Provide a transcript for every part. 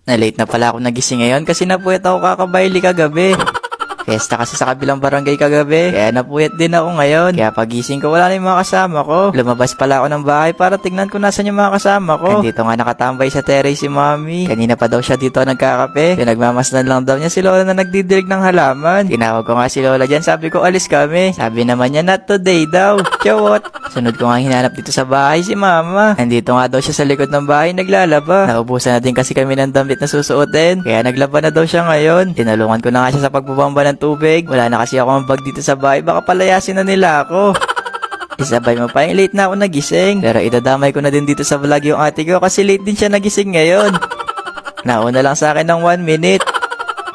Na-late na pala ako nagising ngayon kasi napuyat ako kakabayli kagabi. Fiesta kasi sa kabilang barangay kagabi, kaya napuyat din ako ngayon. Kaya pagising ko wala na yung mga kasama ko. Lumabas pala ako ng bahay para tignan ko nasan yung mga kasama ko. Andito nga nakatambay sa terrace si Mami. Kanina pa daw siya dito nagkakape. Pinagmamasdan lang daw niya si Lola na nagdidilig ng halaman. Tinawag ko nga si Lola dyan, sabi ko alis kami. Sabi naman niya not today daw. Chawot. Sunod ko nga hinanap dito sa bahay si Mama. Andito nga daw siya sa likod ng bahay naglalaba. Naubusan na din kasi kami ng damit na susuotin. Kaya naglaba na daw siya ngayon. Tinulungan ko na nga siya sa pagbubamba ng tubig. Wala na kasi ako ang bag dito sa bahay. Baka palayasin na nila ako. Isabay mo pa yung late na ako nagising. Pero idadamay ko na din dito sa vlog yung ate ko kasi late din siya nagising ngayon. Nauna lang sa akin ng 1 minute.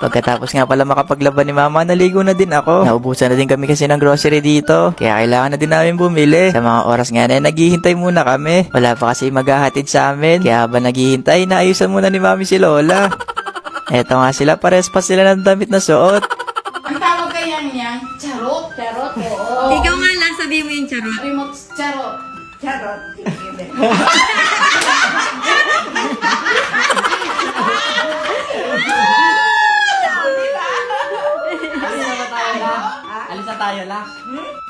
Pagkatapos nga pala makapaglaban ni Mama, naligo na din ako. Naubusan na din kami kasi ng grocery dito. Kaya kailangan na din namin bumili. Sa mga oras nga na naghihintay muna kami. Wala pa kasi maghahatid sa amin. Kaya habang naghihintay, naayusan muna ni Mami si Lola. Eto nga sila, pares pa sila ng damit na suot. Ang tawag kaya niya, charot. Charot, oo. Ikaw nga lang, sabihin mo yung charot. Remote charot. Charot. Alis na tayo lang.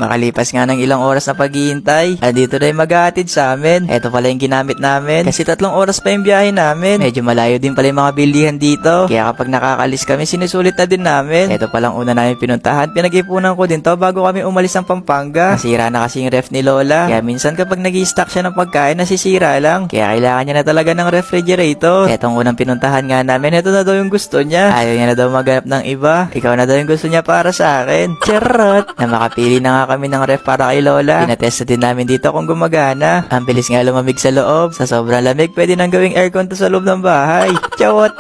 Makalipas nga ng ilang oras na paghihintay, dito na yung maghahatid sa amin. Eto pala yung ginamit namin. Kasi 3 oras pa yung biyahe namin. Medyo malayo din pala yung mga bilihan dito. Kaya kapag nakakalis kami, sinusulit na din namin. Eto palang una namin pinuntahan. Pinag-ipunan ko din to bago kami umalis ng Pampanga. Nasira na kasi yung ref ni Lola. Kaya minsan kapag nag-i-stock siya ng pagkain, nasisira lang. Kaya kailangan niya na talaga ng refrigerator. Etong unang pinuntahan nga namin, eto na daw yung gusto niya. Ayaw niya na daw maghanap ng iba. Ikaw na daw yung gusto niya para sa akin. Charot! Na makapili na nga kami ng ref para kay Lola. Pinatest din namin dito kung gumagana. Ang bilis nga lumamig sa loob. Sa sobrang lamig, pwede nang gawing aircon to sa loob ng bahay. Chawot!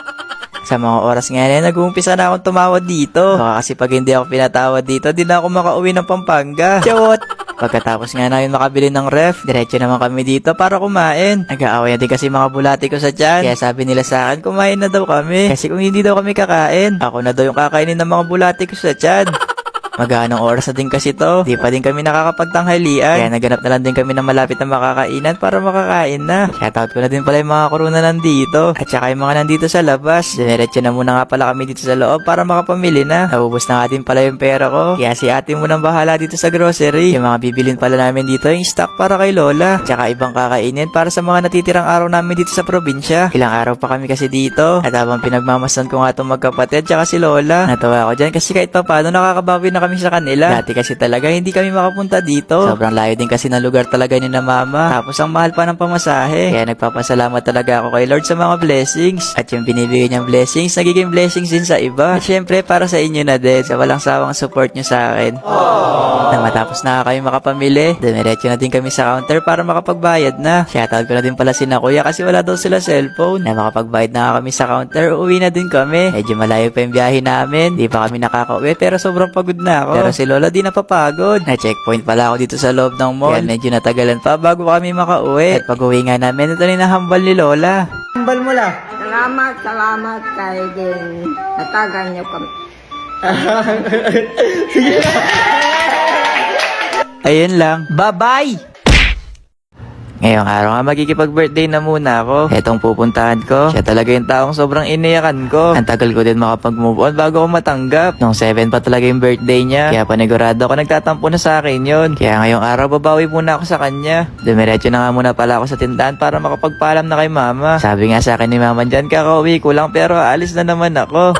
Sa mga oras nga na, nag-uumpisa na akong tumawad dito. Baka kasi pag hindi ako pinatawad dito, di na ako makauwi ng Pampanga. Chawot! Pagkatapos nga namin makabili ng ref, diretso naman kami dito para kumain. Nag-aaway na din kasi mga bulati ko sa tiyan. Kaya sabi nila sa akin, kumain na daw kami. Kasi kung hindi daw kami kakain, ako na daw yung kakainin ng mga bulati ko sa tiyan. Maghanong oras na din kasi to. Di pa din kami nakakapagtanghalian. Kaya naganap na lang din kami ng malapit na makakainan para makakain na. Shoutout ko na din pala yung mga kuruna nandito. At saka yung mga nandito sa labas. Dinerecho na muna nga pala kami dito sa loob para makapamili na. Naubos na nga din pala yung pera ko. Kaya si ate munang bahala dito sa grocery. Yung mga bibilin pala namin dito yung stock para kay Lola. At saka ibang kakainin para sa mga natitirang araw namin dito sa probinsya. Ilang araw pa kami kasi dito. At habang pinagmamasdan ko nga itong magkapatid tsaka si Lola. Natawa ako dyan kasi kahit pa paano nakakabawi na kami sa kanila. Dati kasi talaga hindi kami makapunta dito. Sobrang layo din kasi na lugar talaga ni na Mama. Tapos ang mahal pa ng pamasahe. Kaya nagpapasalamat talaga ako kay Lord sa mga blessings. At yung binibigay niyang blessings, nagiging blessings din sa iba. At syempre para sa inyo na din. Sa walang sawang support niyo sa akin. Nang matapos na kayo makapamili, dumiretso na din kami sa counter para makapagbayad na. Shoutout ko na din pala si na Kuya kasi wala daw sila cellphone. Na makapagbayad na kami sa counter, uuwi na din kami. Medyo malayo pa yung biyahe namin. Di pa kami nakakauwi pero sobrang pagod na ako. Pero si Lola di napapagod. Na-checkpoint pala ako dito sa loob ng mall. Kaya medyo natagalan pa bago kami makauwi. At pag-uwi nga namin, ito na hambal ni Lola. Hambal mo lang. Salamat kayo din. Natagan niyo kami. Ayun lang. Bye-bye! Ngayong araw nga magkikipag-birthday na muna ako. Etong pupuntahan ko, siya talaga yung taong sobrang iniyakan ko. Ang tagal ko din makapag-move on bago ko matanggap. Nung 7 pa talaga yung birthday niya. Kaya panigurado ako nagtatampo na sa akin yun. Kaya ngayong araw babawi muna ako sa kanya. Dumiretso na nga muna pala ako sa tindahan para makapagpaalam na kay Mama. Sabi nga sa akin ni Mama dyan, kakauwi ko lang pero alis na naman ako.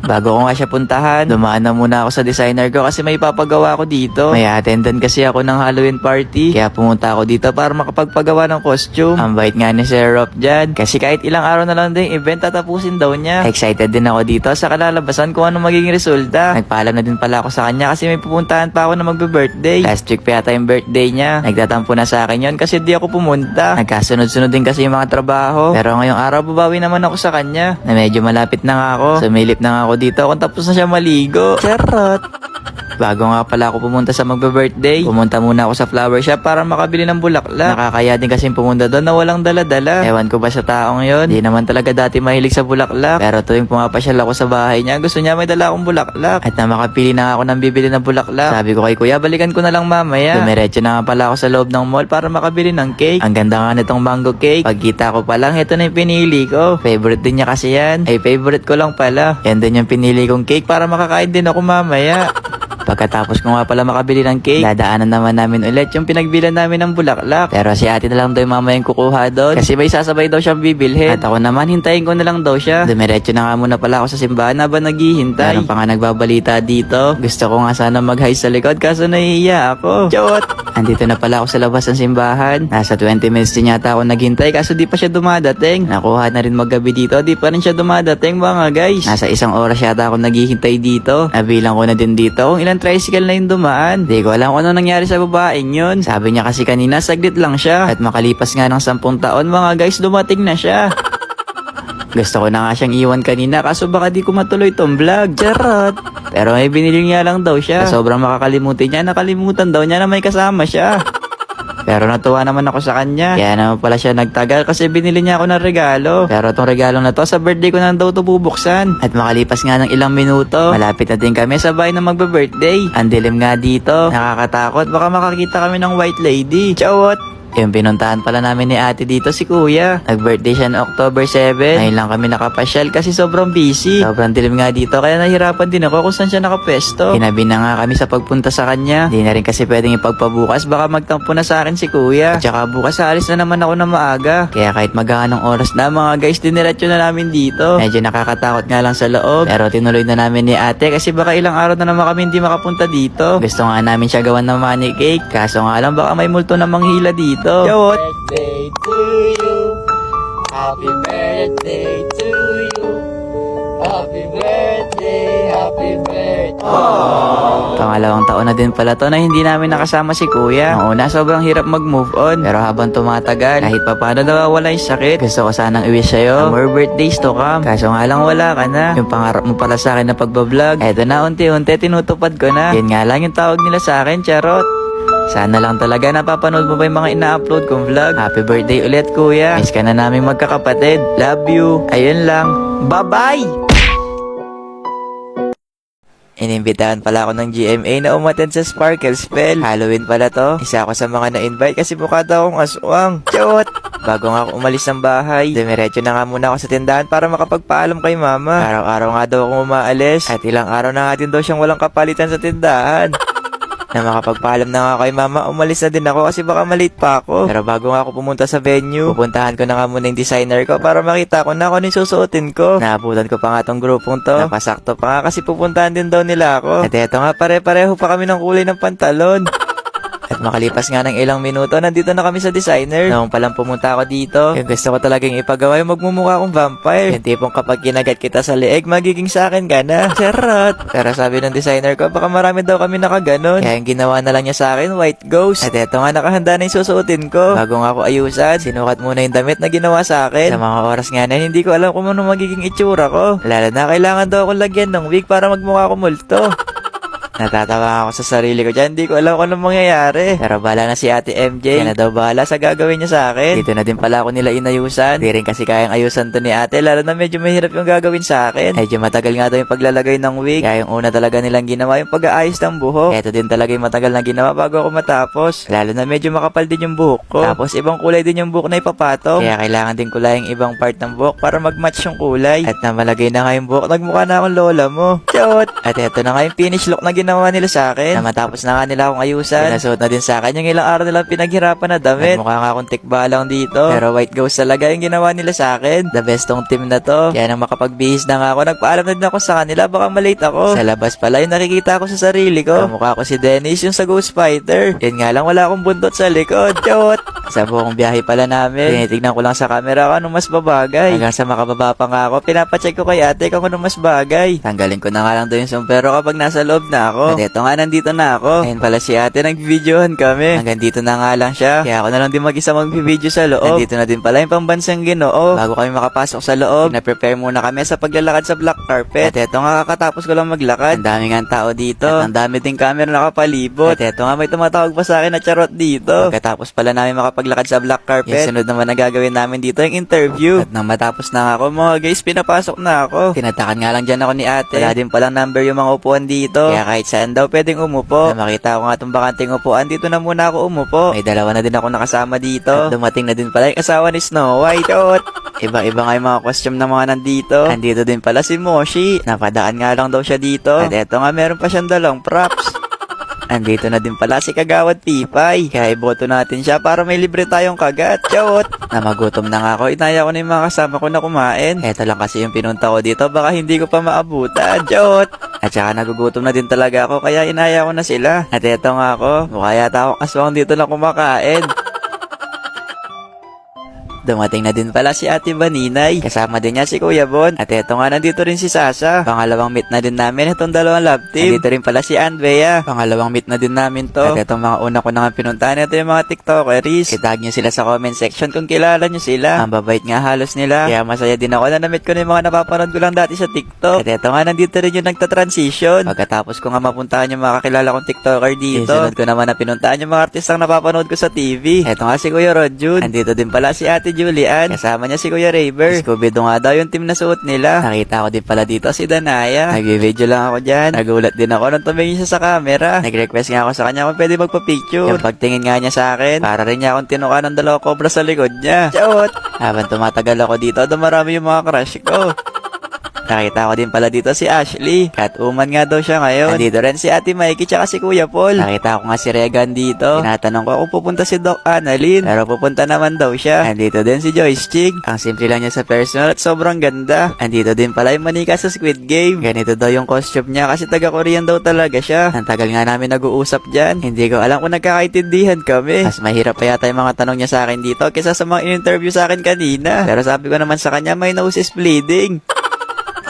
Bago ko nga siya puntahan, dumaan na muna ako sa designer ko kasi may papagawa ako dito. May attendant kasi ako ng Halloween party. Kaya pumunta ako dito para makapagpagawa ng costume. Ang bait nga ni Sir Rob dyan. Kasi kahit ilang araw na lang din yung event, tatapusin daw niya. Excited din ako dito sa kalalabasan kung ano magiging resulta. Nagpaalam na din pala ako sa kanya kasi may pupuntahan pa ako na magbe-birthday. Last week pa yata yung birthday niya. Nagtatampo na sa akin yun kasi di ako pumunta. Nagkasunod-sunod din kasi yung mga trabaho. Pero ngayong araw babawi naman ako sa kanya. Na medyo malapit na nga ako. Sumilip na nga ako dito kung tapos na siya maligo. Charot! Bago nga pala ako pumunta sa magbe-birthday, pumunta muna ako sa flower shop para makabili ng bulaklak. Nakakaya din kasi pumunta doon na walang dala-dala. Ewan ko ba sa taong yon? Di naman talaga dati mahilig sa bulaklak. Pero tuwing pumapasyal ako sa bahay niya, gusto niya may dala akong bulaklak. At na makapili na ako ng bibili ng bulaklak. Sabi ko kay kuya, balikan ko na lang mamaya. Dumiretso na nga pala ako sa loob ng mall para makabili ng cake. Ang ganda nga nitong mango cake. Pagkita ko pa lang, ito na yung pinili ko. Favorite din niya kasi yan. Ay, favorite ko lang pala. Yan din yung pinili kong cake para makakain din ako mamaya. Pagkatapos ko nga pala makabili ng cake, dadaanan naman namin ulit yung pinagbilan namin ng bulaklak. Pero si ate na lang daw yung mamayang kukuha doon kasi may sasabay daw siyang bibilhin. At ako naman, hintayin ko na lang daw siya. Dumiretso na nga muna pala ako sa simbahan habang naghihintay. Meron pa nga nagbabalita dito. Gusto ko nga sana mag-hi sa likod kaso nahihiya ako. Chot! Andito na pala ako sa labas ng simbahan. Nasa 20 minutes din yata ako naghintay kaso di pa siya dumadating. Nakuha na rin maggabi dito, di pa rin siya dumadating mga guys. Nasa 1 oras yata ako naghihintay dito. Nabilang ko na din dito kung ilang tricycle na yung dumaan. Di ko alam kung ano nangyari sa babaeng yun. Sabi niya kasi kanina saglit lang siya. At makalipas nga ng 10 taon mga guys, dumating na siya. Gusto ko na nga siyang iwan kanina kaso baka di ko matuloy tong vlog. Charot! Pero may binili niya lang daw siya. Sa sobrang makakalimutin niya, nakalimutan daw niya na may kasama siya. Pero natuwa naman ako sa kanya. Kaya naman pala siya nagtagal kasi binili niya ako ng regalo. Pero tong regalo na to, sa birthday ko na daw to bubuksan. At makalipas nga ng ilang minuto, malapit na din kami sa bahay na magbe-birthday. Ang dilim nga dito, nakakatakot. Baka makakita kami ng white lady. Chawot! Yung pinuntahan pala namin ni ate dito si kuya. Nag-birthday siya noong October 7. Ngayon lang kami nakapasyal kasi sobrang busy. Sobrang dilim nga dito kaya nahirapan din ako kung saan siya nakapwesto. Hinabi na nga kami sa pagpunta sa kanya. Di na rin kasi pwedeng ipagpabukas baka magtampo na sa akin si kuya. At saka bukas alis na naman ako na maaga. Kaya kahit maghahanong oras na mga guys, diniretso na namin dito. Medyo nakakatakot nga lang sa loob. Pero tinuloy na namin ni ate kasi baka ilang araw na naman kami hindi makapunta dito. Gusto nga namin siya gawan ng money cake. Kaso nga lang baka may multo na manghila dito. Yawot! Birthday to you. Happy birthday to you. Happy birthday, happy birthday. Pangalawang taon na din pala to na hindi namin nakasama si kuya. Noong una sobrang hirap mag-move on. Pero habang tumatagal, kahit pa paano nawawala yung sakit. Gusto ko sanang i-wish sa'yo more birthdays to come. Kaso nga lang wala ka na. Yung pangarap mo pala sa akin na pagbablog, eto na unti-unti tinutupad ko na. Yun nga lang yung tawag nila sa akin, charot. Sana lang talaga napapanood mo pa yung mga ina-upload kong vlog. Happy birthday ulit kuya. Miss ka na namin magkakapatid. Love you. Ayun lang. Bye-bye! Inimbitahan pala ako ng GMA na umattend sa Sparkle Spell. Halloween pala to. Isa ako sa mga na-invite kasi mukha daw akong aswang. Chot! Bago nga ako umalis ng bahay, dumiretso na nga muna ako sa tindahan para makapagpaalam kay mama. Araw-araw nga daw akong umaalis at ilang araw na nga din daw siyang walang kapalitan sa tindahan. Na makapagpaalam na nga kay mama, umalis na din ako kasi baka malate pa ako. Pero bago nga ako pumunta sa venue, pupuntahan ko na nga muna yung designer ko para makita ko na kung ano yung susuotin ko. Naabutan ko pa nga tong grupong to. Napasakto pa nga kasi pupuntahan din daw nila ako. At eto nga, pare-pareho pa kami ng kulay ng pantalon. At makalipas nga ng ilang minuto, nandito na kami sa designer. Noong palang pumunta ako dito, yung gusto ko talagang ipagawa yung magmumukha akong vampire. Yung tipong kapag kinagat kita sa leeg, magiging sa akin ka na. Charot! Pero sabi ng designer ko, baka marami daw kami nakaganon. Kaya yung ginawa na lang niya sa akin, white ghost. At eto nga, nakahanda na yung susuotin ko. Bago nga ako ayusan, sinukat muna yung damit na ginawa sa akin. Sa mga oras nga na, hindi ko alam kung ano magiging itsura ko. Lalo na kailangan daw akong lagyan ng wig para magmukha ko multo. Natatawa ako sa sarili ko dyan. Hindi ko alam kung anong mangyayari. Pero bala na si ate MJ. Kaya na daw bahala sa gagawin niya sa akin. Dito na din pala ako nila inayusan. Di rin kasi kayang ayusan to ni ate. Lalo na medyo mahirap yung gagawin sa akin. Medyo matagal nga daw yung paglalagay ng wig. Kaya yung una talaga nilang ginawa yung pag-aayos ng buhok. Ito din talaga yung matagal na ginawa bago ako matapos. Lalo na medyo makapal din yung buhok ko. Tapos ibang kulay din yung buhok na ipapatong. Kaya kailangan din kulayang ibang part ng buhok para mag-match yung kulay. At na malagay na nga yung buhok, nagmukha na akong lola mo. Chot! At eto na nga yung finish look na ginawa nila sa akin. Na matapos na nga nila akong ayusan. Pinasuot na din sa akin yung ilang araw nilang pinaghirapan na damit. Mukha nga akong tikbalang dito. Pero white ghost talaga yung ginawa nila sa akin. The best tong team na to. Kaya nang makapagbihis na nga ako, nagpaalam na din ako sa kanila. Baka malate ako. Sa labas pala yung nakikita ko sa sarili ko. Kamukha ko si Dennis yung sa Ghost Fighter. Yun nga lang, wala akong buntot sa likod. Chot! Sa buong biyahe pala namin, tinitignan ko lang sa camera kung ano mas babagay. Hanggang sa makababa pa nga ako, pinapacheck ko kay ate kung ano mas bagay. Tanggalin ko na nga lang doon yung sombrero kapag nasa loob na ako. At eto nga, nandito na ako. Ayun pala si ate, nag-videohan kami. Hanggang dito na nga lang siya. Kaya ako na lang din mag-isa mag-video sa loob. Nandito na din pala yung pambansang Ginoo. Bago kami makapasok sa loob, na-prepare muna kami sa paglalakad sa black carpet. At eto nga, kakatapos ko lang maglakad. Ang dami nga tao dito. At ang dami ding camera nakapalibot. At eto nga, may tumatawag pa sa akin na charot dito. Pagkatapos pala namin makapaglakad sa black carpet, yung sunod naman na gagawin namin dito yung interview. At nang matapos na nga ako, mga guys, pinapasok na ako. Tinatakan nga lang dyan ako ni ate. Wala din palang number yung mga upuan dito. Kaya kahit saan daw pwedeng umupo. Na makita ko nga itong bakanting upuan, dito na muna ako umupo. May dalawa na din ako nakasama dito. At dumating na din pala yung asawa ni Snow White. Iba-iba nga yung mga costume ng mga nandito. Nandito din pala si Moshi. Napadaan nga lang daw siya dito. At eto nga, meron pa siyang dalawang props. Andito na din pala si Kagawad Pipay. Kaya iboto natin siya para may libre tayong kagat. Chot! Na magutom na nga ako. Inaya ko na yung mga kasama ko na kumain. Eto lang kasi yung pinunta ko dito. Baka hindi ko pa maabutan. Chot! At saka nagugutom na din talaga ako. Kaya inaya ko na sila. At eto nga ako. Mukha yata ako kaswang dito na kumakain. Dumating na din pala si Ate Baninay. Kasama din niya si Kuya Bon. At eto nga, nandito rin si Sasha. Pangalawang meet na din namin itong dalawang love team. Nandito rin pala si Anbea. Pangalawang meet na din namin to. At etong mga una ko na nga pinuntahan, ito yung mga TikTokeries. Itag nyo sila sa comment section kung kilala nyo sila. Ang babait nga halos nila. Kaya masaya din ako na na-meet ko na yung mga napapanood ko lang dati sa TikTok. At eto nga, nandito rin yung nagta-transition. Pagkatapos ko nga mapuntahan yung mga kakilala kong TikToker dito, sunod ko naman na pinuntahan yung mga artistang napapanood ko sa TV. Eto nga si Kuya Rodjun. Nandito din pala si Ate Julian. Kasama niya si Kuya Rayber. Scooby-Doo nga daw yung team na suot nila. Nakita ko din pala dito si Danaya. Nag-video lang ako dyan. Nagulat din ako nung tumingin siya sa camera. Nag-request nga ako sa kanya kung pwede magpa-picture. Yung pagtingin nga niya sa akin, para rin niya akong tinuka ng dalawa cobra sa likod niya. Chot! Habang tumatagal ako dito, dumarami yung mga crush ko. Nakita ko din pala dito si Ashley. Cat-woman nga daw siya ngayon. Nandito rin si Ate Mikey tsaka si Kuya Paul. Nakita ko nga si Regan dito. Tinatanong ko kung pupunta si Doc Annalyn. Pero pupunta naman daw siya. Nandito din si Joyce Chig. Ang simple lang niya sa personal at sobrang ganda. Nandito din pala yung manika sa Squid Game. Ganito daw yung costume niya kasi taga-Korean daw talaga siya. Ang tagal nga namin nag-uusap dyan. Hindi ko alam kung nagkakaintindihan kami. Mas mahirap pa yata yung mga tanong niya sa akin dito kaysa sa mga in-interview sa akin kanina. Pero sabi ko naman sa kanya, my nose is bleeding.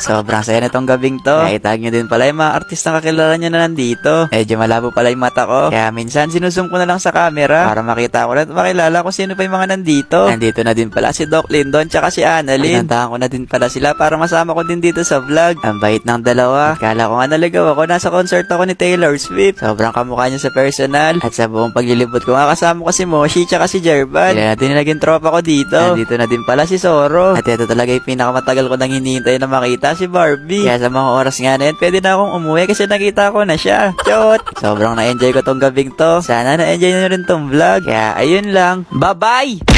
Sobrang saya nitong gabing to. Naitag nyo din pala yung mga artistang kakilala nyo na nandito. Medyo malabo pala yung mata ko. Kaya minsan sinusum ko na lang sa camera para makita ko na at makilala kung sino pa yung mga nandito. Nandito na din pala si Doc Lindon tsaka si Annalyn. Pinantahan ko na din pala sila para masama ko din dito sa vlog. Ang bait ng dalawa. Kala ko nga naligaw ako. Nasa concert ako ni Taylor Swift. Sobrang kamukha niya sa personal. At sa buong paglilibot ko nga kasama ko si Moshi tsaka si Jerban. Sila natin naging tropa ko dito. Nandito na din pala si Soro. At ito talaga yung pinakamatagal ko nang hinihintay na makita, si Barbie. Kaya sa mga oras nga na yun, pwede na akong umuwi kasi nakita ko na siya. Chot! Sobrang na-enjoy ko tong gabing to. Sana na-enjoy nyo rin tong vlog. Kaya ayun lang. Bye-bye!